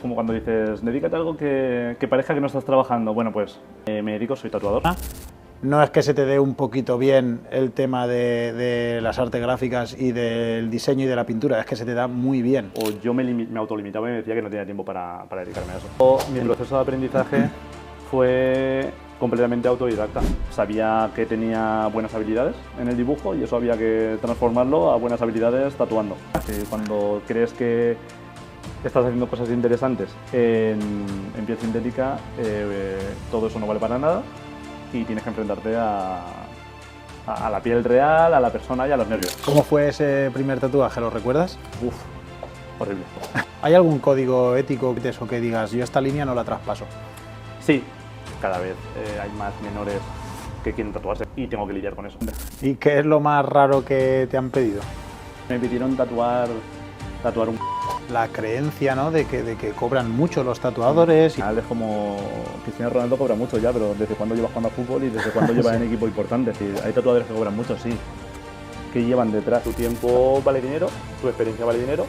Como cuando dices, dedícate a algo que parezca que no estás trabajando. Bueno, pues me dedico, soy tatuador. No es que se te dé un poquito bien el tema de las artes gráficas y del diseño y de la pintura, es que se te da muy bien. O yo me autolimitaba y me decía que no tenía tiempo para dedicarme a eso. Mi proceso de aprendizaje fue completamente autodidacta. Sabía que tenía buenas habilidades en el dibujo y eso había que transformarlo a buenas habilidades tatuando. Cuando crees que estás haciendo cosas interesantes en piel sintética, todo eso no vale para nada y tienes que enfrentarte a la piel real, a la persona y a los nervios. ¿Cómo fue ese primer tatuaje? ¿Lo recuerdas? Uf, horrible. ¿Hay algún código ético de eso que digas, yo esta línea no la traspaso? Sí, cada vez hay más menores que quieren tatuarse y tengo que lidiar con eso. ¿Y qué es lo más raro que te han pedido? Me pidieron tatuar un... La creencia, ¿no?, de que cobran mucho los tatuadores. Al final es como Cristiano Ronaldo cobra mucho ya, pero ¿desde cuándo lleva jugando a fútbol y desde cuándo lleva en equipo importante? Es decir, hay tatuadores que cobran mucho, sí, que llevan detrás. Tu tiempo vale dinero, tu experiencia vale dinero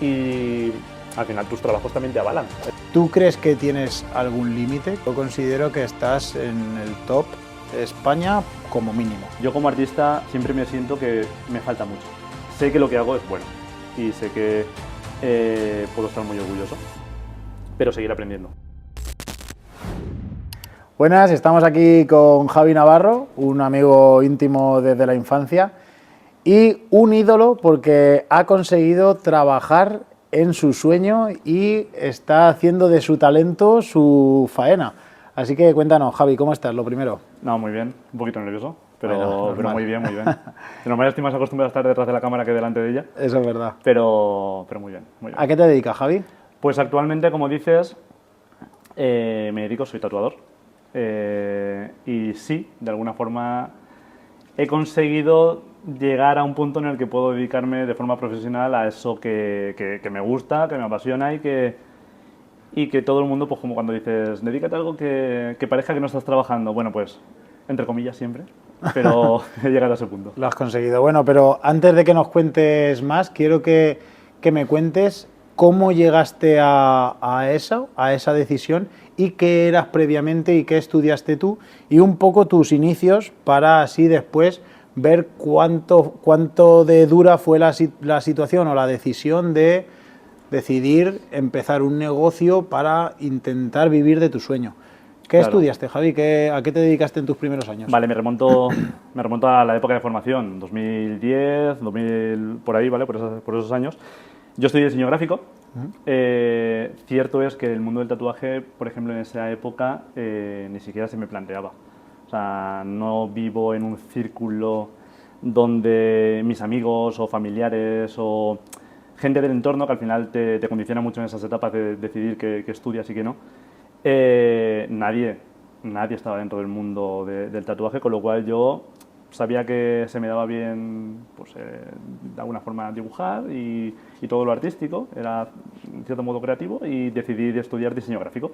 y al final tus trabajos también te avalan. ¿Tú crees que tienes algún límite? Yo considero que estás en el top de España como mínimo. Yo como artista siempre me siento que me falta mucho. Sé que lo que hago es bueno y sé que puedo estar muy orgulloso, pero seguir aprendiendo. Buenas, estamos aquí con Javi Navarro, un amigo íntimo desde la infancia y un ídolo porque ha conseguido trabajar en su sueño y está haciendo de su talento su faena. Así que cuéntanos, Javi, ¿cómo estás? Lo primero. No, muy bien, un poquito nervioso, pero, Bueno, pero muy bien, muy bien. De normal estoy más acostumbrado a estar detrás de la cámara que delante de ella, Eso es verdad. pero muy bien, muy bien. ¿A qué te dedicas, Javi? Pues actualmente, como dices, me dedico, soy tatuador. Y sí, de alguna forma he conseguido llegar a un punto en el que puedo dedicarme de forma profesional a eso que me gusta, que me apasiona y que todo el mundo, pues como cuando dices, dedícate a algo que parezca que no estás trabajando. Bueno, pues, entre comillas siempre, pero he llegado a ese punto. Lo has conseguido. Bueno, pero antes de que nos cuentes más, quiero que me cuentes cómo llegaste a esa decisión y qué eras previamente y qué estudiaste tú y un poco tus inicios para así después ver cuánto de dura fue la situación o la decisión de decidir empezar un negocio para intentar vivir de tu sueño. ¿Qué Claro. estudiaste, Javi? ¿A qué te dedicaste en tus primeros años? Vale, me remonto a la época de formación, 2010, 2000, por ahí, ¿vale? Por esos años. Yo estudié diseño gráfico. Cierto es que el mundo del tatuaje, por ejemplo, en esa época ni siquiera se me planteaba. O sea, no vivo en un círculo donde mis amigos o familiares o gente del entorno, que al final te condiciona mucho en esas etapas de decidir qué estudias y qué no, nadie estaba dentro del mundo del tatuaje, con lo cual yo sabía que se me daba bien, pues, de alguna forma dibujar y todo lo artístico, era en cierto modo creativo y decidí estudiar diseño gráfico.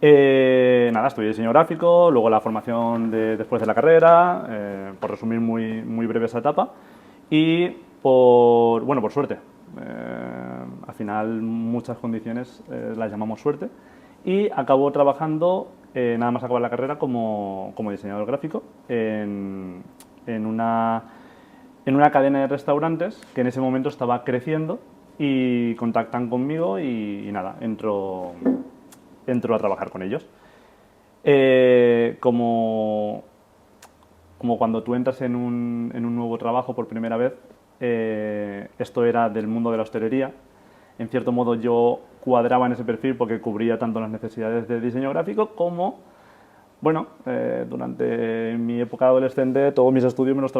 Nada, estudié diseño gráfico, luego la formación después de la carrera, por resumir muy breve esa etapa, y por suerte, al final muchas condiciones las llamamos suerte, y acabo trabajando, nada más acabar la carrera, como diseñador gráfico en una cadena de restaurantes que en ese momento estaba creciendo y contactan conmigo y nada, entro a trabajar con ellos. Como cuando tú entras en un nuevo trabajo por primera vez, esto era del mundo de la hostelería. En cierto modo yo cuadraba en ese perfil porque cubría tanto las necesidades de diseño gráfico como, bueno, durante mi época adolescente todos mis estudios me los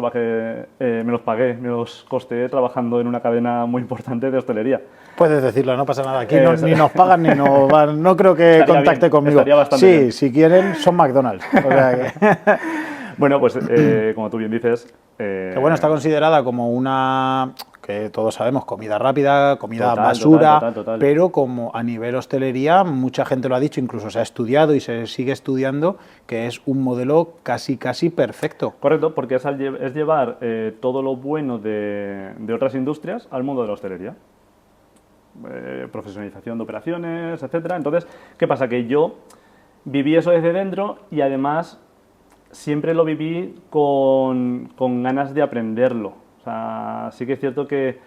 pagué, me los costeé trabajando en una cadena muy importante de hostelería. Puedes decirlo, no pasa nada. Aquí ni nos pagan ni nos van. No creo que Estaría contacte bien, conmigo. estaría bastante Sí, bien. si quieren, son McDonald's. O sea que... Bueno, pues como tú bien dices... Que bueno, está considerada como una, que todos sabemos, comida rápida, comida Total, basura, total. pero como a nivel hostelería, mucha gente lo ha dicho, incluso se ha estudiado y se sigue estudiando, que es un modelo casi perfecto. Correcto, porque es llevar todo lo bueno de otras industrias al mundo de la hostelería. profesionalización de operaciones, etcétera. Entonces, ¿qué pasa? Que yo viví eso desde dentro y además siempre lo viví con ganas de aprenderlo. O sea, sí que es cierto que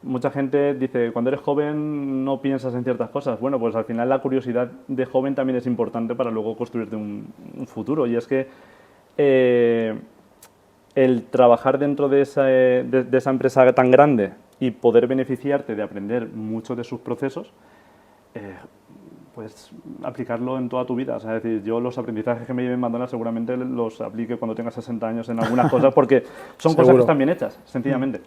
mucha gente dice, cuando eres joven no piensas en ciertas cosas. Bueno, pues al final la curiosidad de joven también es importante para luego construirte un futuro. Y es que el trabajar dentro de esa empresa tan grande y poder beneficiarte de aprender mucho de sus procesos, puedes aplicarlo en toda tu vida. O sea, es decir, yo los aprendizajes que me lleven McDonald's seguramente los aplique cuando tenga 60 años en algunas cosas porque son cosas que están bien hechas, sencillamente.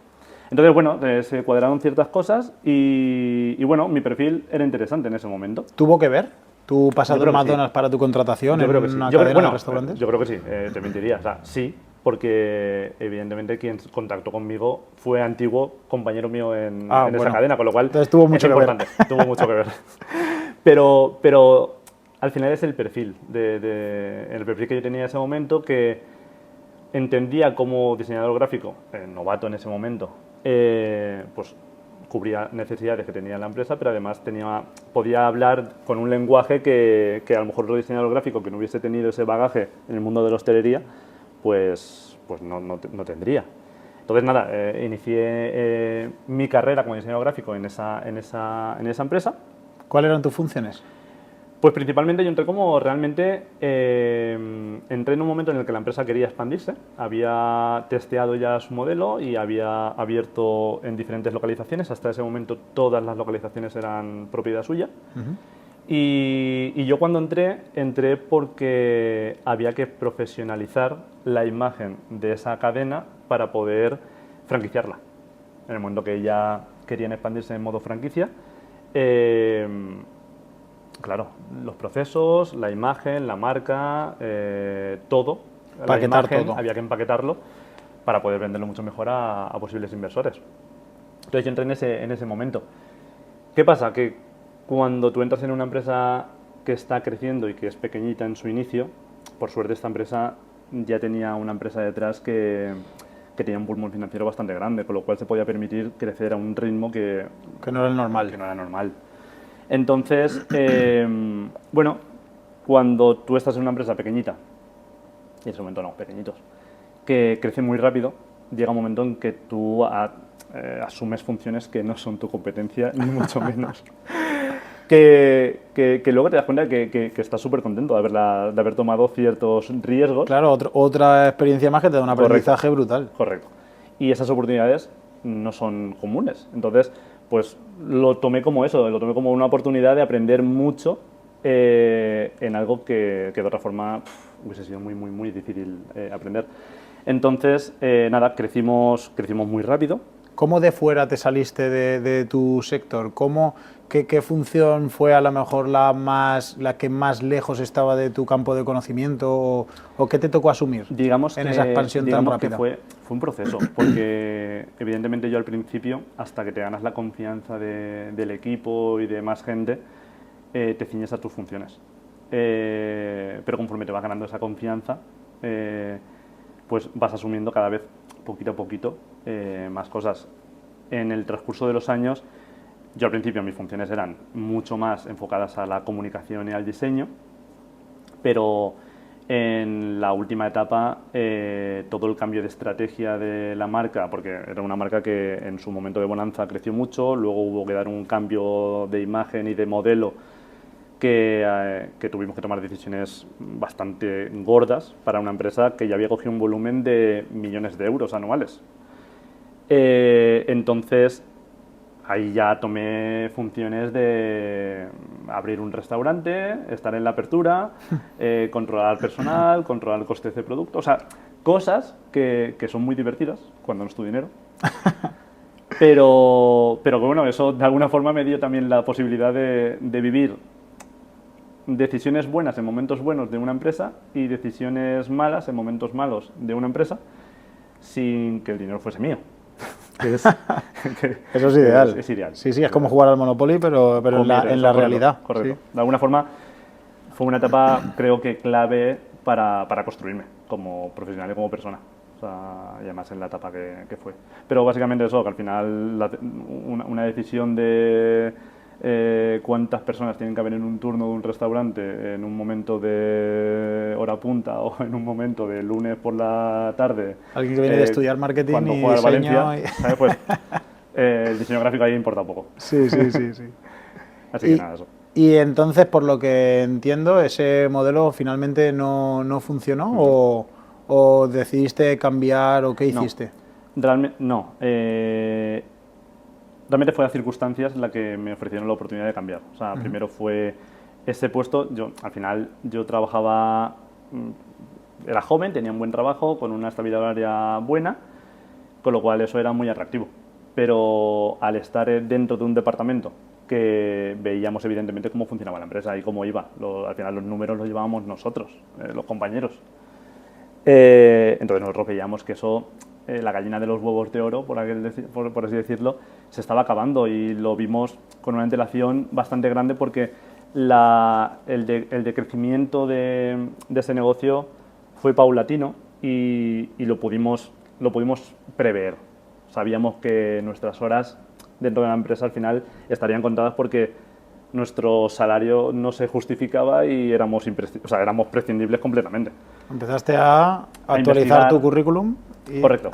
Entonces, bueno, se cuadraron ciertas cosas y bueno, mi perfil era interesante en ese momento. ¿Tuvo que ver tu pasado en McDonald's para tu contratación en una cadena de restaurantes? Yo creo que sí, te mentiría. O sea, sí, porque evidentemente quien contactó conmigo fue antiguo compañero mío en esa cadena, con lo cual entonces tuvo mucho es importante, tuvo mucho que ver. Pero al final es el perfil, el perfil que yo tenía en ese momento, que entendía como diseñador gráfico, novato en ese momento, pues cubría necesidades que tenía la empresa, pero además podía hablar con un lenguaje que a lo mejor otro diseñador gráfico que no hubiese tenido ese bagaje en el mundo de la hostelería, pues no tendría. Entonces, nada, inicié mi carrera como diseñador gráfico en esa empresa. ¿Cuáles eran tus funciones? Pues principalmente yo entré entré en un momento en el que la empresa quería expandirse, había testeado ya su modelo y había abierto en diferentes localizaciones. Hasta ese momento todas las localizaciones eran propiedad suya. Y yo cuando entré porque había que profesionalizar la imagen de esa cadena para poder franquiciarla. En el momento que ya querían expandirse en modo franquicia, claro, los procesos, la imagen, la marca, todo. Paquetar todo. Había que empaquetarlo para poder venderlo mucho mejor a posibles inversores. Entonces yo entré en ese momento. ¿Qué pasa? Que cuando tú entras en una empresa que está creciendo y que es pequeñita en su inicio, por suerte esta empresa ya tenía una empresa detrás que tenía un pulmón financiero bastante grande, con lo cual se podía permitir crecer a un ritmo que no era el normal. Que no era normal. Entonces, bueno, cuando tú estás en una empresa pequeñita, y en ese momento no, pequeñitos, que crece muy rápido, llega un momento en que tú asumes funciones que no son tu competencia, ni mucho menos. Que luego te das cuenta que estás súper contento de haber tomado ciertos riesgos. Claro, otra experiencia más que te da un aprendizaje brutal. Correcto. Y esas oportunidades no son comunes. Entonces, pues lo tomé como eso, lo tomé como una oportunidad de aprender mucho en algo que de otra forma hubiese sido muy, muy, muy difícil aprender. Entonces, nada, crecimos muy rápido. ¿Cómo de fuera te saliste de tu sector? ¿Qué función fue a lo mejor la que más lejos estaba de tu campo de conocimiento o qué te tocó asumir en esa expansión tan rápida? Fue un proceso, porque evidentemente yo al principio, hasta que te ganas la confianza del equipo y de más gente, te ciñes a tus funciones. Pero conforme te vas ganando esa confianza, pues vas asumiendo cada vez poquito a poquito más cosas. En el transcurso de los años, yo al principio mis funciones eran mucho más enfocadas a la comunicación y al diseño, pero en la última etapa todo el cambio de estrategia de la marca, porque era una marca que en su momento de bonanza creció mucho, luego hubo que dar un cambio de imagen y de modelo que tuvimos que tomar decisiones bastante gordas para una empresa que ya había cogido un volumen de millones de euros anuales. Entonces, ahí ya tomé funciones de abrir un restaurante, estar en la apertura, controlar personal, controlar costes de producto, o sea, cosas que son muy divertidas cuando no es tu dinero. Pero que bueno, eso de alguna forma me dio también la posibilidad de vivir decisiones buenas en momentos buenos de una empresa y decisiones malas en momentos malos de una empresa sin que el dinero fuese mío. Eso es ideal. Es ideal. Sí, es como jugar al Monopoly, pero en la realidad. Correcto. Sí. De alguna forma fue una etapa, creo que clave para construirme como profesional y como persona. O sea, y además en la etapa que fue. Pero básicamente eso, que al final una decisión de cuántas personas tienen que haber en un turno de un restaurante en un momento de hora punta o en un momento de lunes por la tarde. Alguien que viene de estudiar marketing cuando y juega al diseño. Valencia, ¿sabes? Pues el diseño gráfico ahí importa poco. Sí, sí, sí, sí. Así que nada, eso. Y entonces, por lo que entiendo, ese modelo finalmente no funcionó o decidiste cambiar o qué No, hiciste. realmente no. Realmente fue las circunstancias la que me ofrecieron la oportunidad de cambiar. O sea, primero fue ese puesto. Al final, yo trabajaba, era joven, tenía un buen trabajo, con una estabilidad horaria buena, con lo cual eso era muy atractivo. Pero al estar dentro de un departamento que veíamos evidentemente cómo funcionaba la empresa y cómo iba, al final los números los llevábamos nosotros, los compañeros. Entonces nosotros veíamos que eso, la gallina de los huevos de oro, por así decirlo, se estaba acabando y lo vimos con una antelación bastante grande porque el decrecimiento de ese negocio fue paulatino y lo pudimos prever. Sabíamos que nuestras horas dentro de la empresa al final estarían contadas porque nuestro salario no se justificaba y éramos prescindibles completamente. Empezaste a actualizar investigar. tu currículum. Correcto.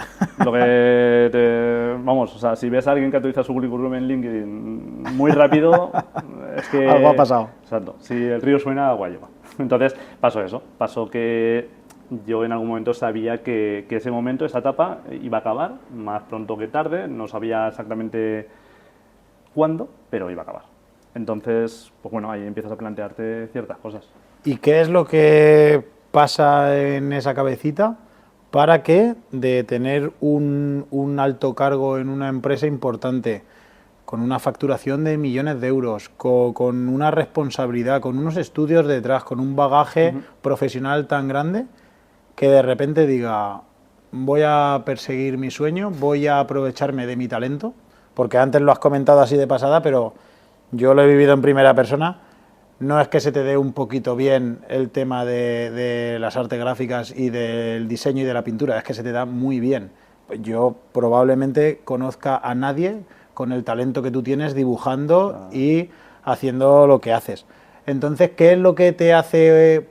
Vamos, o sea, si ves a alguien que actualiza su currículum en LinkedIn muy rápido, es que... Algo ha pasado. Exacto. Si el río suena, agua lleva. Entonces, pasó eso. Pasó que yo en algún momento sabía que ese momento, esa etapa, iba a acabar, más pronto que tarde. No sabía exactamente cuándo, pero iba a acabar. Entonces, pues bueno, ahí empiezas a plantearte ciertas cosas. ¿Y qué es lo que pasa en esa cabecita para que de tener un alto cargo en una empresa importante, con una facturación de millones de euros, con una responsabilidad, con unos estudios detrás, con un bagaje profesional tan grande, que de repente diga, voy a perseguir mi sueño, voy a aprovecharme de mi talento? Porque antes lo has comentado así de pasada, pero yo lo he vivido en primera persona. No es que se te dé un poquito bien el tema de las artes gráficas y del diseño y de la pintura, es que se te da muy bien. Yo probablemente conozca a nadie con el talento que tú tienes dibujando y haciendo lo que haces. Entonces, ¿qué es lo que te hace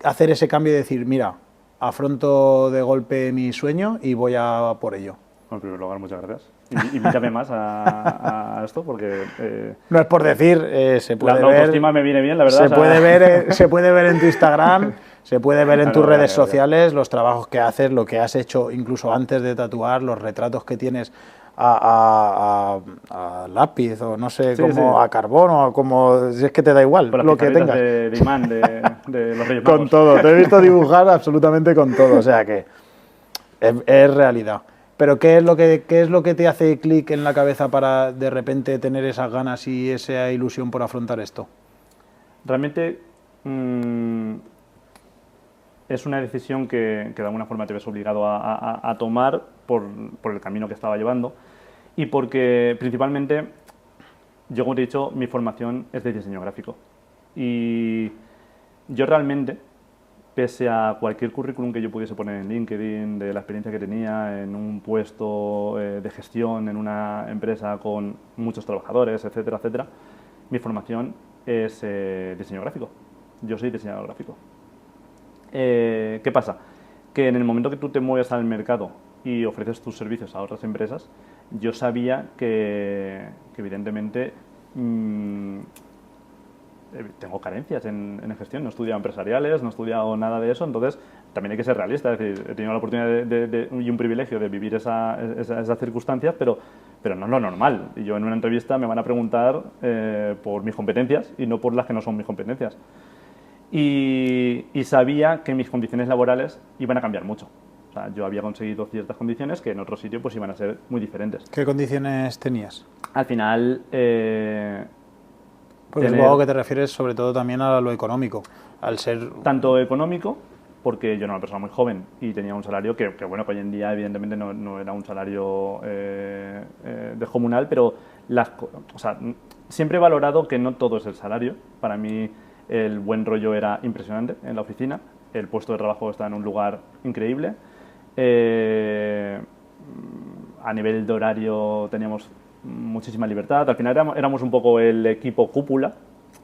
hacer ese cambio y decir, mira, afronto de golpe mi sueño y voy a por ello? En primer lugar, muchas gracias. Invítame más a esto porque... no es por decir, se puede la ver... autoestima me viene bien, la verdad. Se puede ver en tu Instagram, se puede ver en tus redes sociales los trabajos que haces, lo que has hecho incluso antes de tatuar, los retratos que tienes a lápiz o no sé, Sí, como sí. a carbón o como... Si es que te da igual Con lo que tengas. de imán de los Reyes Magos. Con todo, te he visto dibujar absolutamente con todo, o sea que es realidad. Pero ¿qué es lo que te hace clic en la cabeza para de repente tener esas ganas y esa ilusión por afrontar esto? Realmente es una decisión que de alguna forma te ves obligado a tomar por el camino que estaba llevando y porque principalmente, yo como te he dicho, mi formación es de diseño gráfico y yo realmente, pese a cualquier currículum que yo pudiese poner en LinkedIn, de la experiencia que tenía en un puesto de gestión en una empresa con muchos trabajadores, etcétera, etcétera, mi formación es diseño gráfico. Yo soy diseñador gráfico. ¿Qué pasa? Que en el momento que tú te mueves al mercado y ofreces tus servicios a otras empresas, yo sabía que evidentemente tengo carencias en gestión, no he estudiado empresariales, no he estudiado nada de eso, entonces también hay que ser realista, es decir, he tenido la oportunidad y un privilegio de vivir esas circunstancias, pero no es lo normal. Y yo en una entrevista me van a preguntar por mis competencias y no por las que no son mis competencias. Y sabía que mis condiciones laborales iban a cambiar mucho. O sea, yo había conseguido ciertas condiciones que en otro sitio pues iban a ser muy diferentes. ¿Qué condiciones tenías? Al final... Porque supongo que te refieres sobre todo también a lo económico, al ser... Tanto económico, porque yo era una persona muy joven y tenía un salario que bueno, que hoy en día evidentemente no era un salario descomunal, pero o sea, siempre he valorado que no todo es el salario. Para mí el buen rollo era impresionante en la oficina, el puesto de trabajo está en un lugar increíble Eh, a nivel de horario teníamos muchísima libertad. Al final éramos un poco el equipo cúpula,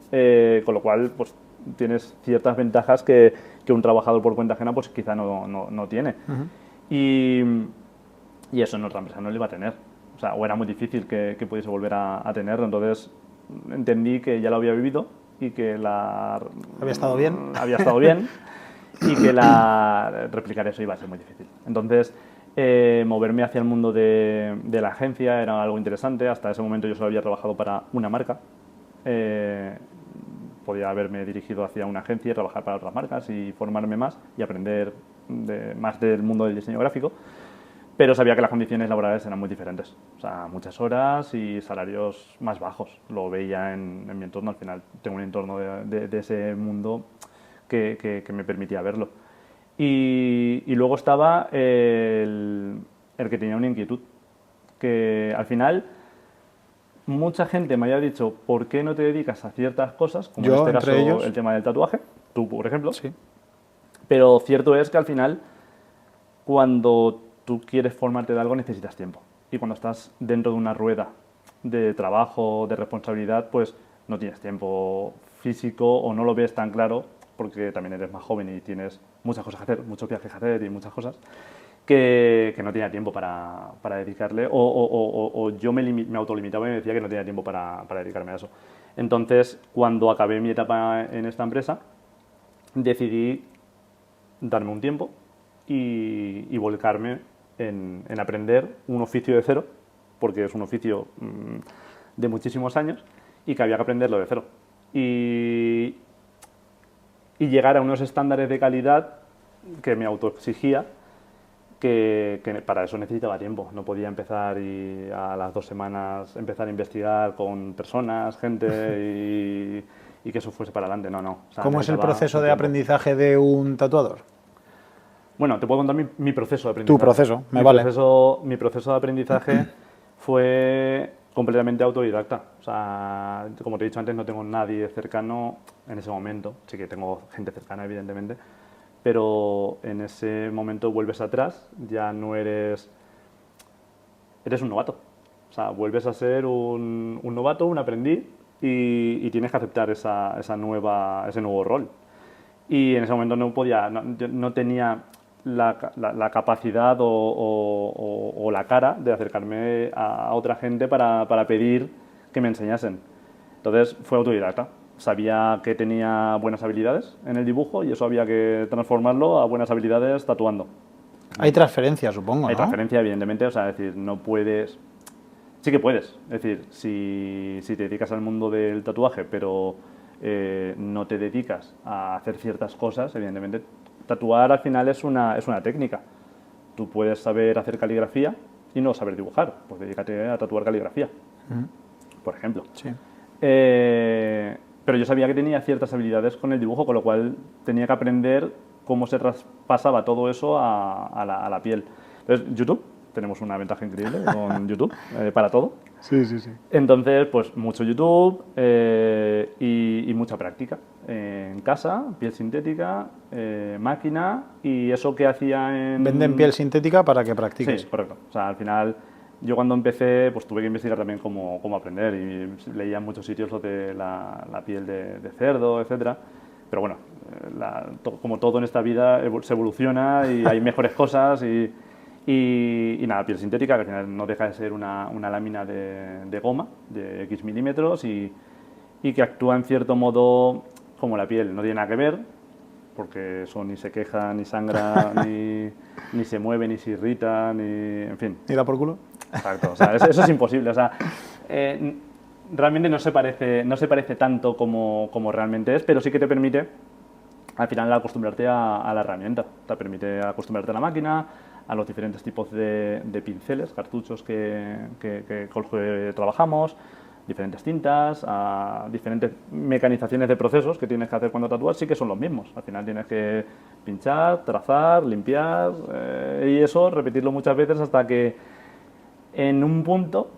con lo cual pues tienes ciertas ventajas que un trabajador por cuenta ajena pues quizá no tiene. Y, y eso en otra empresa no lo iba a tener. O sea, o era muy difícil que pudiese volver a tenerlo. Entonces entendí que ya lo había vivido y que ¿Había estado bien? había estado bien y que replicar eso iba a ser muy difícil. Entonces, moverme hacia el mundo de la agencia era algo interesante. Hasta ese momento yo solo había trabajado para una marca. Podía haberme dirigido hacia una agencia y trabajar para otras marcas y formarme más y aprender más del mundo del diseño gráfico, pero sabía que las condiciones laborales eran muy diferentes. O sea, muchas horas y salarios más bajos. Lo veía en mi entorno. Al final tengo un entorno de ese mundo que me permitía verlo. Y luego estaba el que tenía una inquietud, que al final mucha gente me había dicho, ¿por qué no te dedicas a ciertas cosas? Como en Yo, este entre caso ellos. el tema del tatuaje, tú por ejemplo. Sí. Pero cierto es que al final, cuando tú quieres formarte de algo, necesitas tiempo. Y cuando estás dentro de una rueda de trabajo, de responsabilidad, pues no tienes tiempo físico o no lo ves tan claro, porque también eres más joven y tienes muchas cosas que hacer, muchos viajes que hacer y muchas cosas, que no tenía tiempo para dedicarle, o yo me autolimitaba y me decía que no tenía tiempo para dedicarme a eso. Entonces, cuando acabé mi etapa en esta empresa, decidí darme un tiempo y volcarme en aprender un oficio de cero, porque es un oficio de muchísimos años y que había que aprenderlo de cero. Y llegar a unos estándares de calidad que me autoexigía, que para eso necesitaba tiempo. No podía empezar y a las 2 semanas empezar a investigar con personas, gente y que eso fuese para adelante. No, no. O sea, ¿Cómo es el necesitaba proceso un de tiempo. aprendizaje de un tatuador? Bueno, te puedo contar mi proceso de Tu aprendizaje. proceso, me vale. Mi proceso de aprendizaje fue completamente autodidacta. O sea, como te he dicho antes, no tengo nadie cercano en ese momento. Sí que tengo gente cercana, evidentemente, pero en ese momento vuelves atrás, ya no eres un novato. O sea, vuelves a ser un novato, un aprendiz y tienes que aceptar ese nuevo rol. Y en ese momento no podía, yo no tenía la capacidad o la cara de acercarme a otra gente para pedir que me enseñasen. Entonces fue autodidacta. Sabía que tenía buenas habilidades en el dibujo y eso había que transformarlo a buenas habilidades tatuando. Hay transferencia, supongo, Hay ¿no? transferencia, evidentemente, o sea, es decir, no puedes. Sí que puedes, es decir, si te dedicas al mundo del tatuaje, pero no te dedicas a hacer ciertas cosas, evidentemente, tatuar al final es una técnica. Tú puedes saber hacer caligrafía y no saber dibujar, pues dedícate a tatuar caligrafía, por ejemplo. Sí. Pero yo sabía que tenía ciertas habilidades con el dibujo, con lo cual tenía que aprender cómo se traspasaba todo eso a la piel. Entonces, YouTube, tenemos una ventaja increíble con YouTube para todo. Sí, sí, sí. Entonces, pues mucho YouTube y mucha práctica. En casa, piel sintética, máquina y eso que hacía Venden piel sintética para que practiques. Sí, correcto. O sea, al final, yo cuando empecé, pues tuve que investigar también cómo aprender y leía en muchos sitios lo de la piel de cerdo, etcétera. Pero bueno, como todo en esta vida se evoluciona y hay mejores cosas y nada, piel sintética, que al final no deja de ser una lámina de goma de X milímetros y que actúa en cierto modo como la piel. No tiene nada que ver, porque eso ni se queja, ni sangra, ni se mueve, ni se irrita, ni. En fin. ¿Y da por culo? Exacto. O sea, eso es imposible. O sea, realmente no se parece tanto como realmente es, pero sí que te permite al final acostumbrarte a la herramienta. Te permite acostumbrarte a la máquina, a los diferentes tipos de pinceles, cartuchos con los que trabajamos, diferentes tintas, a diferentes mecanizaciones de procesos que tienes que hacer cuando tatúas, sí que son los mismos. Al final tienes que pinchar, trazar, limpiar y eso repetirlo muchas veces hasta que en un punto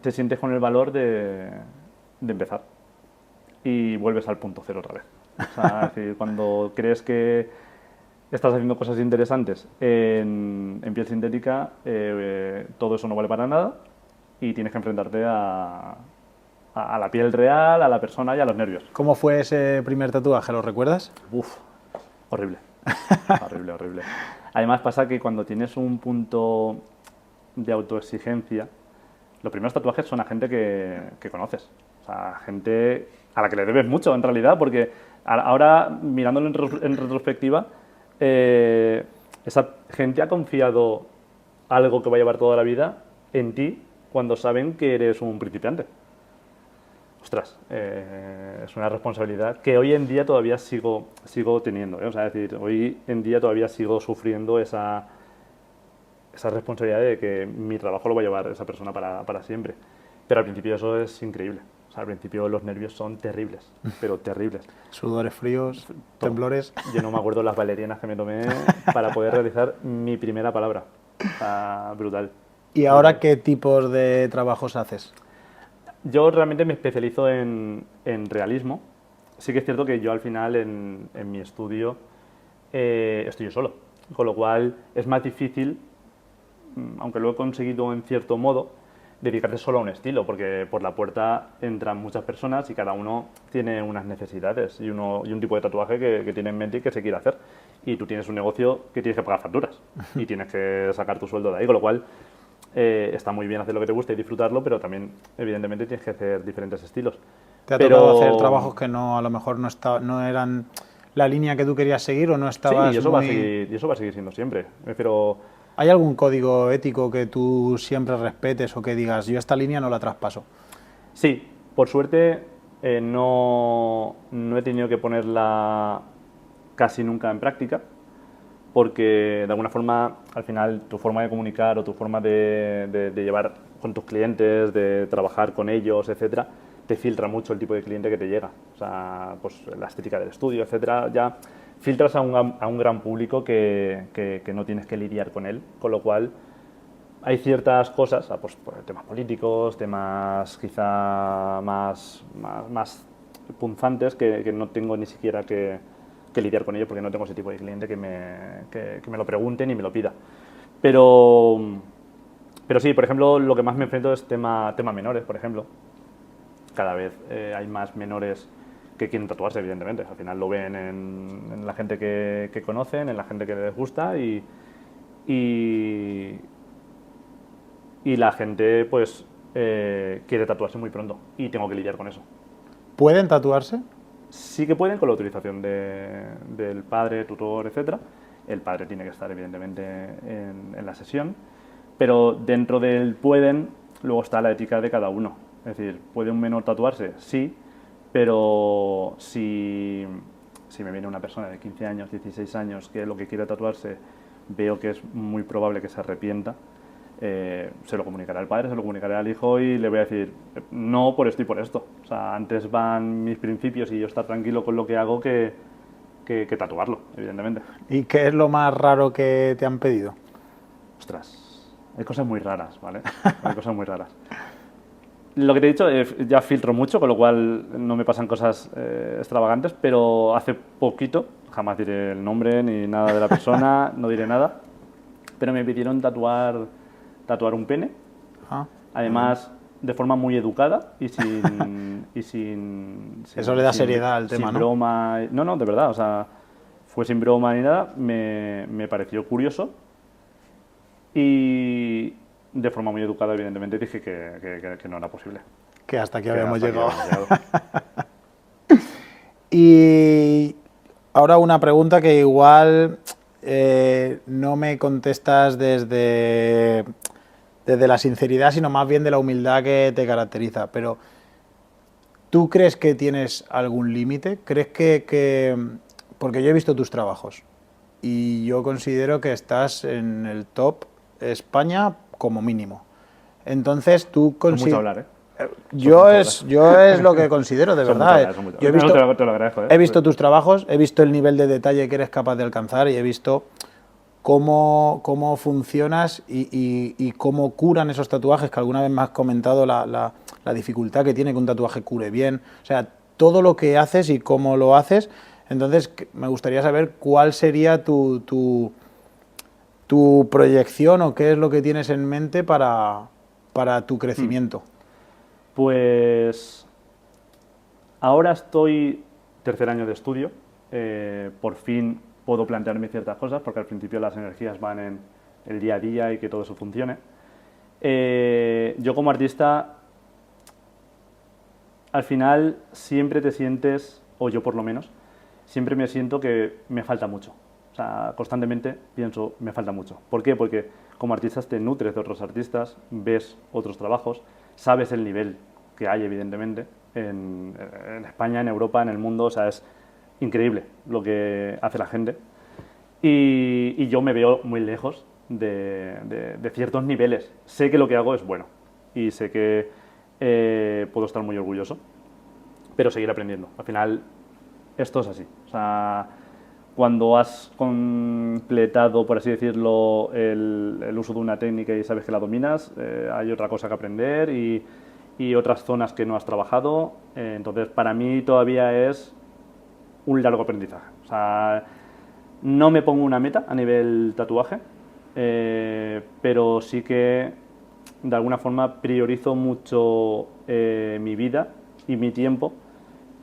te sientes con el valor de empezar y vuelves al punto cero otra vez. O sea, es decir, cuando crees que estás haciendo cosas interesantes en piel sintética, todo eso no vale para nada y tienes que enfrentarte a la piel real, a la persona y a los nervios. ¿Cómo fue ese primer tatuaje? ¿Lo recuerdas? Uf, horrible. Horrible, horrible. Además pasa que cuando tienes un punto de autoexigencia, los primeros tatuajes son a gente que conoces. O sea, gente a la que le debes mucho en realidad, porque ahora mirándolo en retrospectiva, esa gente ha confiado algo que va a llevar toda la vida en ti cuando saben que eres un principiante. Ostras, es una responsabilidad que hoy en día todavía sigo teniendo, ¿eh? O sea, es decir, hoy en día todavía sigo sufriendo esa responsabilidad de que mi trabajo lo va a llevar esa persona para siempre. Pero al principio eso es increíble. O sea, al principio los nervios son terribles, pero terribles. Sudores fríos, temblores. Yo no me acuerdo las valerianas que me tomé para poder realizar mi primera palabra. O sea, brutal. ¿Y ahora qué tipos de trabajos haces? Yo realmente me especializo en realismo. Sí que es cierto que yo al final en mi estudio estoy yo solo, con lo cual es más difícil, aunque lo he conseguido en cierto modo, dedicarte solo a un estilo, porque por la puerta entran muchas personas y cada uno tiene unas necesidades y un tipo de tatuaje que tiene en mente y que se quiere hacer. Y tú tienes un negocio que tienes que pagar facturas y tienes que sacar tu sueldo de ahí, con lo cual está muy bien hacer lo que te gusta y disfrutarlo, pero también, evidentemente, tienes que hacer diferentes estilos. ¿Te ha tocado hacer trabajos que a lo mejor no eran la línea que tú querías seguir o no estabas Sí, y eso va a seguir siendo siempre. Pero ¿hay algún código ético que tú siempre respetes o que digas, yo esta línea no la traspaso? sí, por suerte no he tenido que ponerla casi nunca en práctica, porque de alguna forma, al final, tu forma de comunicar o tu forma de llevar con tus clientes, de trabajar con ellos, etcétera, te filtra mucho el tipo de cliente que te llega. O sea, pues la estética del estudio, etcétera, ya filtras a un gran público que no tienes que lidiar con él, con lo cual hay ciertas cosas, pues temas políticos, temas quizá más punzantes que no tengo ni siquiera que lidiar con ellos porque no tengo ese tipo de cliente que me lo pregunte ni me lo pida. Pero sí, por ejemplo, lo que más me enfrento es tema menores, por ejemplo. Cada vez hay más menores que quieren tatuarse, evidentemente. Al final lo ven en la gente que conocen, en la gente que les gusta y la gente pues quiere tatuarse muy pronto y tengo que lidiar con eso. ¿Pueden tatuarse? Sí que pueden con la utilización del padre, tutor, etcétera. El padre tiene que estar evidentemente en la sesión, pero dentro del pueden luego está la ética de cada uno. Es decir, ¿puede un menor tatuarse? Sí, pero si me viene una persona de 15 años, 16 años que lo que quiere tatuarse veo que es muy probable que se arrepienta, se lo comunicaré al padre, se lo comunicaré al hijo y le voy a decir no por esto y por esto. O sea, antes van mis principios y yo estar tranquilo con lo que hago que tatuarlo, evidentemente. ¿Y qué es lo más raro que te han pedido? Ostras, hay cosas muy raras, ¿vale? Hay cosas muy raras. Lo que te he dicho, ya filtro mucho, con lo cual no me pasan cosas extravagantes, pero hace poquito, jamás diré el nombre ni nada de la persona, no diré nada, pero me pidieron tatuar un pene, además de forma muy educada y sin eso le da seriedad al tema, sin ¿no? broma, no, de verdad, o sea, fue sin broma ni nada, me pareció curioso y de forma muy educada, evidentemente, dije que no era posible. Que hasta aquí habíamos llegado. llegado. Y ahora una pregunta que igual no me contestas desde la sinceridad, sino más bien de la humildad que te caracteriza. Pero, ¿tú crees que tienes algún límite? ¿Crees que...? Porque yo he visto tus trabajos y yo considero que estás en el top España como mínimo. Entonces, tú consideras... mucho hablar, ¿eh? Yo es lo que considero, de verdad. Yo he visto, te lo agradezco, ¿eh? He visto tus trabajos, he visto el nivel de detalle que eres capaz de alcanzar y he visto cómo funcionas y cómo curan esos tatuajes, que alguna vez me has comentado la dificultad que tiene que un tatuaje cure bien. O sea, todo lo que haces y cómo lo haces, Entonces, me gustaría saber cuál sería tu proyección o qué es lo que tienes en mente para tu crecimiento. Pues ahora estoy tercer año de estudio, por fin puedo plantearme ciertas cosas, porque al principio las energías van en el día a día y que todo eso funcione. Yo como artista, al final siempre te sientes, o yo por lo menos, siempre me siento que me falta mucho. O sea, constantemente pienso, me falta mucho. ¿Por qué? Porque como artistas te nutres de otros artistas, ves otros trabajos, sabes el nivel que hay, evidentemente, en España, en Europa, en el mundo. O sea, es increíble lo que hace la gente. Y yo me veo muy lejos de ciertos niveles. Sé que lo que hago es bueno y sé que puedo estar muy orgulloso, pero seguir aprendiendo. Al final, esto es así. O sea, cuando has completado, por así decirlo, el uso de una técnica y sabes que la dominas, hay otra cosa que aprender y otras zonas que no has trabajado. Entonces, para mí todavía es un largo aprendizaje. O sea, no me pongo una meta a nivel tatuaje, pero sí que de alguna forma priorizo mucho mi vida y mi tiempo,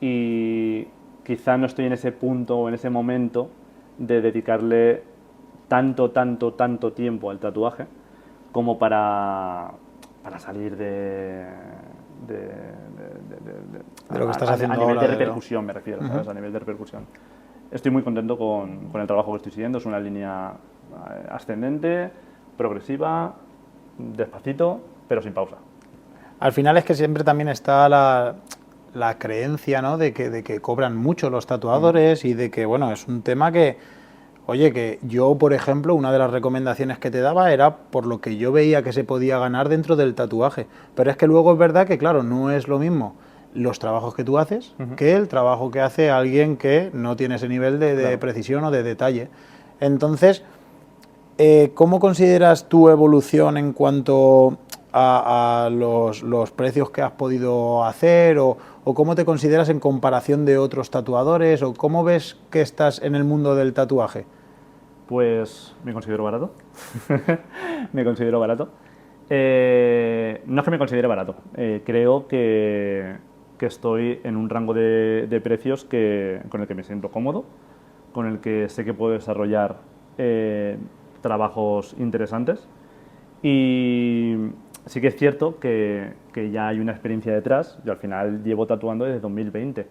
y quizá no estoy en ese punto o en ese momento de dedicarle tanto tiempo al tatuaje como para salir De lo que estás a haciendo nivel ahora. de repercusión, me refiero, ¿sabes? A nivel de repercusión. Estoy muy contento con el trabajo que estoy siguiendo. Es una línea ascendente, progresiva, despacito, pero sin pausa. Al final es que siempre también está la creencia, ¿no?, de que cobran mucho los tatuadores y de que, bueno, es un tema que, oye, que yo, por ejemplo, una de las recomendaciones que te daba era por lo que yo veía que se podía ganar dentro del tatuaje. Pero es que luego es verdad que, claro, no es lo mismo los trabajos que tú haces que el trabajo que hace alguien que no tiene ese nivel de Claro. precisión o de detalle. Entonces, ¿cómo consideras tu evolución en cuanto a los precios que has podido hacer o cómo te consideras en comparación de otros tatuadores o cómo ves que estás en el mundo del tatuaje? Pues me considero barato. Me considero barato. No es que me considere barato. Creo que estoy en un rango de precios con el que me siento cómodo, con el que sé que puedo desarrollar trabajos interesantes. Y sí que es cierto que ya hay una experiencia detrás. Yo al final llevo tatuando desde 2020.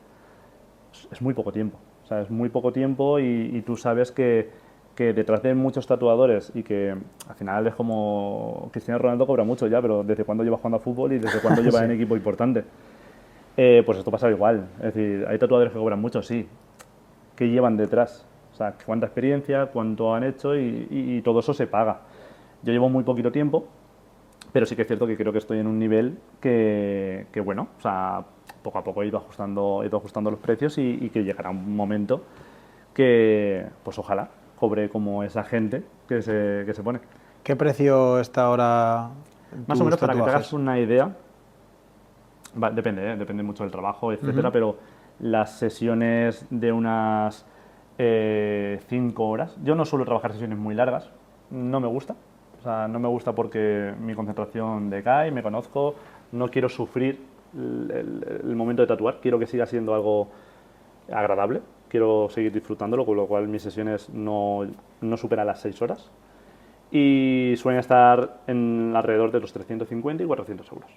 Es muy poco tiempo. O sea, es muy poco tiempo y tú sabes que detrás de muchos tatuadores y que al final es como Cristiano Ronaldo cobra mucho ya, pero ¿desde cuándo lleva jugando a fútbol y desde cuándo lleva Sí. en equipo importante? Pues esto pasa igual. Es decir, hay tatuadores que cobran mucho, sí. ¿Qué llevan detrás? O sea, cuánta experiencia, cuánto han hecho y todo eso se paga. Yo llevo muy poquito tiempo, pero sí que es cierto que creo que estoy en un nivel que bueno, o sea, poco a poco he ido ajustando los precios y que llegará un momento que, pues ojalá, cobre como esa gente que se pone. ¿Qué precio está ahora Más o tus menos, para que te hagas tatuajes? una idea, depende, depende mucho del trabajo, etcétera, pero las sesiones de unas 5 horas, yo no suelo trabajar sesiones muy largas, no me gusta. O sea, no me gusta porque mi concentración decae, me conozco, no quiero sufrir el momento de tatuar, quiero que siga siendo algo agradable, quiero seguir disfrutándolo, con lo cual mis sesiones no superan las 6 horas y suelen estar en alrededor de los 350 y 400 euros,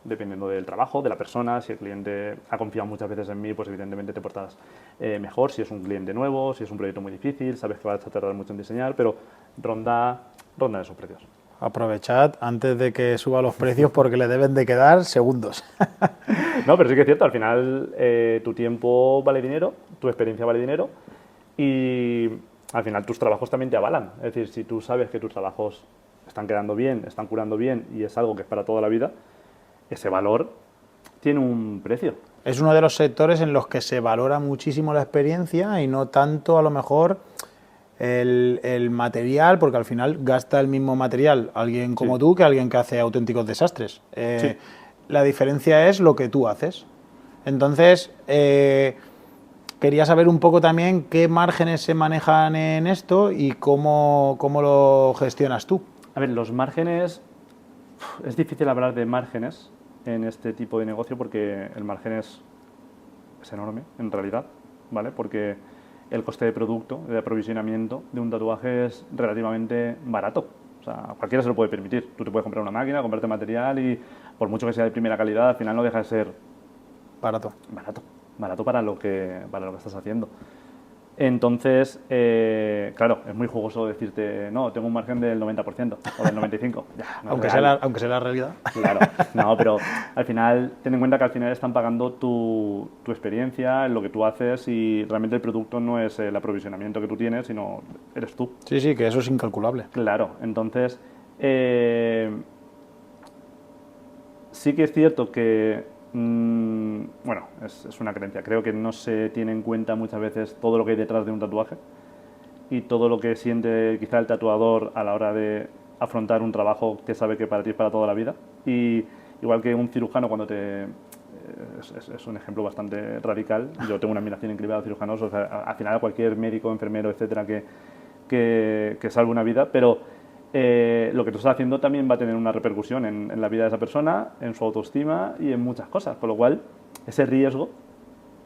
dependiendo del trabajo, de la persona. Si el cliente ha confiado muchas veces en mí, pues evidentemente te portas mejor. Si es un cliente nuevo, si es un proyecto muy difícil, sabes que vas a tardar mucho en diseñar, pero ronda esos precios. Aprovechad antes de que suba los precios porque le deben de quedar segundos. No, pero sí que es cierto, al final tu tiempo vale dinero, tu experiencia vale dinero y al final tus trabajos también te avalan. Es decir, si tú sabes que tus trabajos están quedando bien, están curando bien y es algo que es para toda la vida, ese valor tiene un precio. Es uno de los sectores en los que se valora muchísimo la experiencia y no tanto a lo mejor el material, porque al final gasta el mismo material alguien como Sí. tú que alguien que hace auténticos desastres. Sí. La diferencia es lo que tú haces. Entonces, quería saber un poco también qué márgenes se manejan en esto y cómo lo gestionas tú. A ver, los márgenes, es difícil hablar de márgenes en este tipo de negocio porque el margen es enorme, en realidad, ¿vale? Porque el coste de producto, de aprovisionamiento de un tatuaje es relativamente barato. O sea, cualquiera se lo puede permitir. Tú te puedes comprar una máquina, comprarte material y por mucho que sea de primera calidad, al final no deja de ser Barato. barato para lo que estás haciendo. Entonces, claro, es muy jugoso decirte, no, tengo un margen del 90% o del 95%. Ya, no es real. Aunque sea la realidad. Claro, no, pero al final, ten en cuenta que al final están pagando tu experiencia, lo que tú haces y realmente el producto no es el aprovisionamiento que tú tienes, sino eres tú. Sí, sí, que eso es incalculable. Claro, entonces, sí que es cierto que, bueno, es una creencia, creo que no se tiene en cuenta muchas veces todo lo que hay detrás de un tatuaje y todo lo que siente quizá el tatuador a la hora de afrontar un trabajo que sabe que para ti es para toda la vida. Y igual que un cirujano cuando te... Es un ejemplo bastante radical. Yo tengo una admiración increíble a los cirujanos, o sea, al final a cualquier médico, enfermero, etcétera, que salve una vida, pero lo que tú estás haciendo también va a tener una repercusión en la vida de esa persona, en su autoestima y en muchas cosas, con lo cual ese riesgo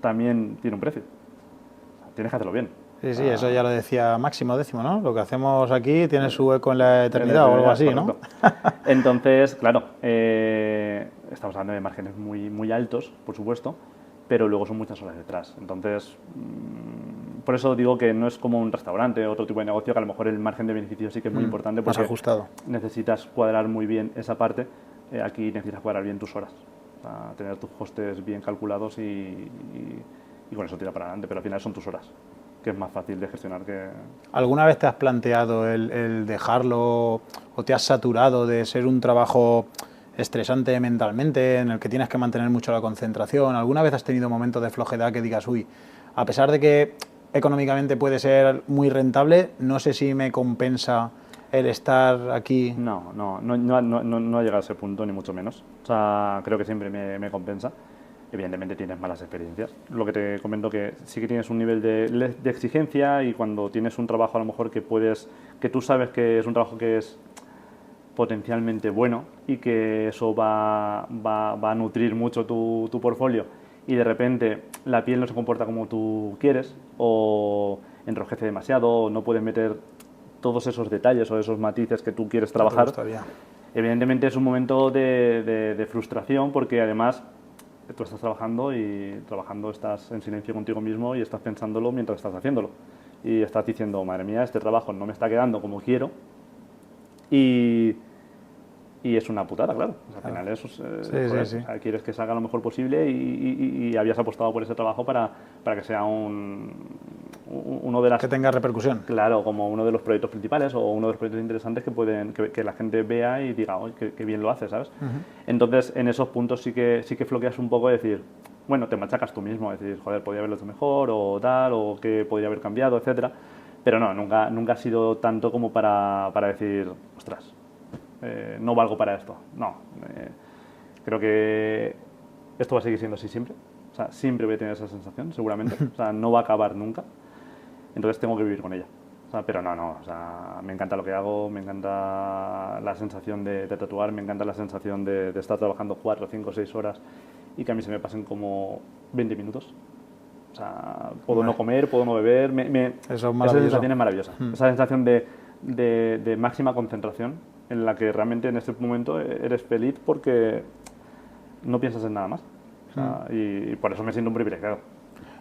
también tiene un precio. O sea, tienes que hacerlo bien. Sí, sí, eso ya lo decía Máximo Décimo, ¿no? Lo que hacemos aquí tiene su eco en la eternidad o algo así, ¿no? Entonces, claro, estamos hablando de márgenes muy altos, por supuesto, pero luego son muchas horas detrás. Entonces, por eso digo que no es como un restaurante o otro tipo de negocio, que a lo mejor el margen de beneficio sí que es muy importante porque más ajustado. necesitas cuadrar muy bien esa parte. Aquí necesitas cuadrar bien tus horas, para tener tus costes bien calculados y con eso tira para adelante, pero al final son tus horas, que es más fácil de gestionar que... ¿Alguna vez te has planteado el dejarlo o te has saturado de ser un trabajo estresante mentalmente, en el que tienes que mantener mucho la concentración? ¿Alguna vez has tenido momentos de flojedad que digas, uy, a pesar de que económicamente puede ser muy rentable, no sé si me compensa el estar aquí? No ha llegado a ese punto, ni mucho menos. O sea, creo que siempre me compensa. Evidentemente tienes malas experiencias. Lo que te comento que sí que tienes un nivel de exigencia y cuando tienes un trabajo a lo mejor que tú sabes que es un trabajo que es potencialmente bueno y que eso va a nutrir mucho tu portfolio y de repente la piel no se comporta como tú quieres o enrojece demasiado o no puedes meter todos esos detalles o esos matices que tú quieres trabajar, evidentemente es un momento de frustración porque además tú estás trabajando y trabajando estás en silencio contigo mismo y estás pensándolo mientras estás haciéndolo y estás diciendo, madre mía, este trabajo no me está quedando como quiero y es una putada, claro. O sea, al final eso sí. O sea, quieres que salga lo mejor posible y habías apostado por ese trabajo para que sea uno de las... Que tenga repercusión. Claro, como uno de los proyectos principales o uno de los proyectos interesantes que la gente vea y diga, oye, qué bien lo hace, ¿sabes? Entonces, en esos puntos sí que floqueas un poco de decir, bueno, te machacas tú mismo, decir, joder, podría haberlo hecho mejor o tal, o que podría haber cambiado, etcétera. Pero no, nunca ha sido tanto como para decir, ostras, no valgo para esto. No, creo que esto va a seguir siendo así siempre. O sea, siempre voy a tener esa sensación, seguramente. O sea, no va a acabar nunca. Entonces tengo que vivir con ella. O sea, pero no. O sea, me encanta lo que hago, me encanta la sensación de tatuar, me encanta la sensación de estar trabajando 4, 5, 6 horas y que a mí se me pasen como 20 minutos. O sea, puedo no comer, puedo no beber. Eso es esa sensación es maravillosa. Esa sensación de máxima concentración en la que realmente en este momento eres feliz porque no piensas en nada más. O sea, y por eso me siento un privilegiado.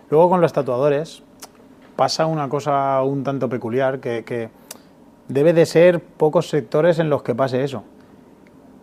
Luego con los tatuadores pasa una cosa un tanto peculiar que debe de ser pocos sectores en los que pase eso.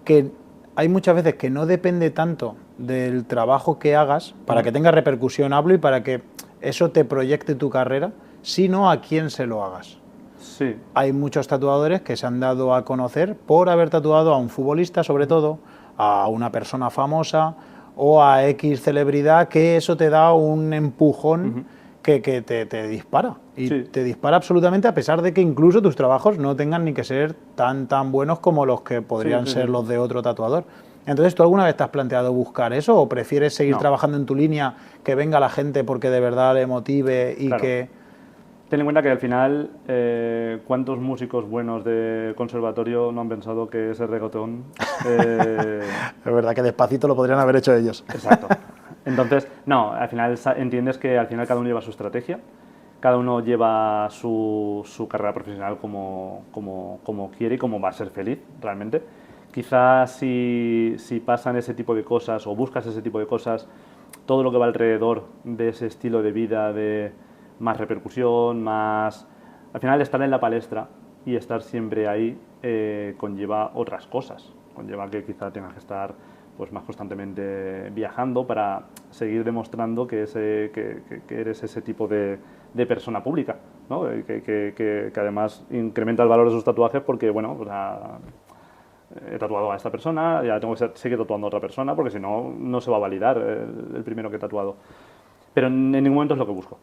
Que hay muchas veces que no depende tanto del trabajo que hagas para que tenga repercusión, hablo, y para que eso te proyecte tu carrera, sino a quién se lo hagas. Sí. Hay muchos tatuadores que se han dado a conocer por haber tatuado a un futbolista, sobre todo, a una persona famosa o a X celebridad, que eso te da un empujón que te dispara. Y te dispara absolutamente, a pesar de que incluso tus trabajos no tengan ni que ser tan buenos como los que podrían ser los de otro tatuador. Entonces, ¿tú alguna vez te has planteado buscar eso o prefieres seguir No. trabajando en tu línea, que venga la gente porque de verdad le motive y Claro. que... Ten en cuenta que al final, ¿cuántos músicos buenos de conservatorio no han pensado que ese reggaetón... Es verdad que Despacito lo podrían haber hecho ellos. Exacto. Entonces, no, al final entiendes que al final cada uno lleva su estrategia, cada uno lleva su carrera profesional como quiere y como va a ser feliz realmente. Quizás si pasan ese tipo de cosas o buscas ese tipo de cosas, todo lo que va alrededor de ese estilo de vida, de más repercusión, más... Al final estar en la palestra y estar siempre ahí conlleva otras cosas. Conlleva que quizá tengas que estar pues más constantemente viajando para seguir demostrando que eres ese tipo de persona pública, ¿no? Que además incrementa el valor de sus tatuajes porque, bueno, o sea, he tatuado a esta persona, ya tengo que seguir tatuando a otra persona porque si no, no se va a validar el primero que he tatuado. Pero en ningún momento es lo que busco.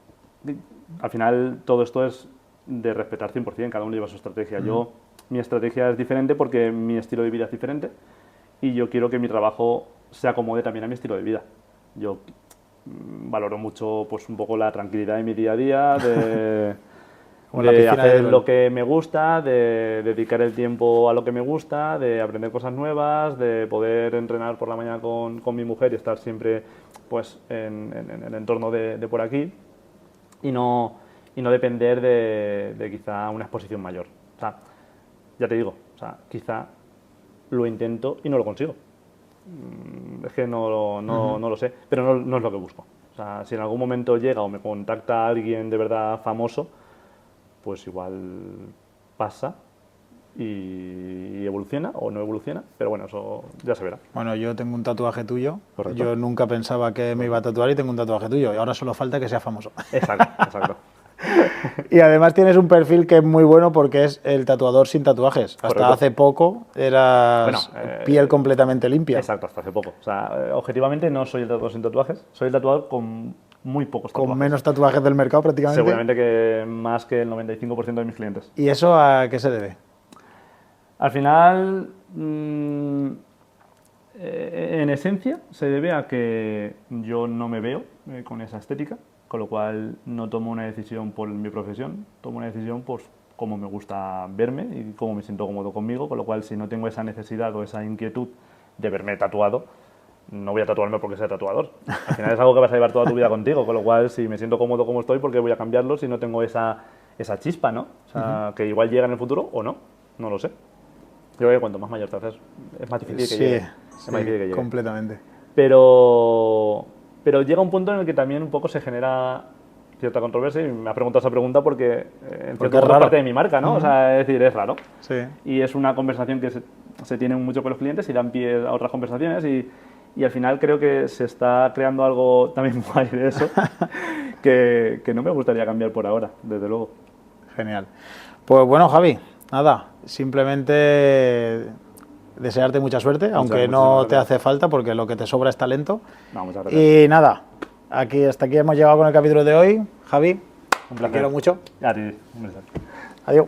Al final todo esto es de respetar 100%, cada uno lleva su estrategia. Mi estrategia es diferente porque mi estilo de vida es diferente y yo quiero que mi trabajo se acomode también a mi estilo de vida. Yo valoro mucho pues un poco la tranquilidad de mi día a día, de hacer lo que me gusta, de dedicar el tiempo a lo que me gusta, de aprender cosas nuevas, de poder entrenar por la mañana con mi mujer y estar siempre pues en el entorno de por aquí y no depender de quizá una exposición mayor. O sea, ya te digo, o sea, quizá lo intento y no lo consigo. Es que no lo sé, pero no es lo que busco. O sea, si en algún momento llega o me contacta alguien de verdad famoso, pues igual pasa y evoluciona o no evoluciona, pero bueno, eso ya se verá. Bueno, yo tengo un tatuaje tuyo. Correcto. Yo nunca pensaba que me iba a tatuar y tengo un tatuaje tuyo. Y ahora solo falta que sea famoso. Exacto, exacto. Y además tienes un perfil que es muy bueno porque es el tatuador sin tatuajes. Hasta Correcto. hace poco eras piel completamente limpia. Exacto, hasta hace poco. O sea, objetivamente no soy el tatuador sin tatuajes, soy el tatuador con muy pocos tatuajes. Con menos tatuajes del mercado prácticamente. Seguramente que más que el 95% de mis clientes. ¿Y eso a qué se debe? Al final, en esencia, se debe a que yo no me veo con esa estética, con lo cual no tomo una decisión por mi profesión, tomo una decisión por cómo me gusta verme y cómo me siento cómodo conmigo, con lo cual si no tengo esa necesidad o esa inquietud de verme tatuado, no voy a tatuarme porque sea tatuador. Al final es algo que vas a llevar toda tu vida contigo, con lo cual si me siento cómodo como estoy, ¿por qué voy a cambiarlo si no tengo esa chispa, ¿no? O sea, que igual llega en el futuro o no, no lo sé. Yo creo que cuanto más mayor te haces, es más difícil que llegue. Es más difícil que llegue. Completamente. Pero llega un punto en el que también un poco se genera cierta controversia y me has preguntado esa pregunta porque en cierto modo es parte de mi marca, ¿no? O sea, es decir, es raro. Sí. Y es una conversación que se tiene mucho con los clientes y dan pie a otras conversaciones y al final creo que se está creando algo también guay de eso que no me gustaría cambiar por ahora, desde luego. Genial. Pues bueno, Javi, nada, simplemente desearte mucha suerte, aunque no te hace falta porque lo que te sobra es talento. No, muchas gracias. Y nada, hasta aquí hemos llegado con el capítulo de hoy. Javi, Un placer. te quiero mucho. A ti, un beso. Adiós.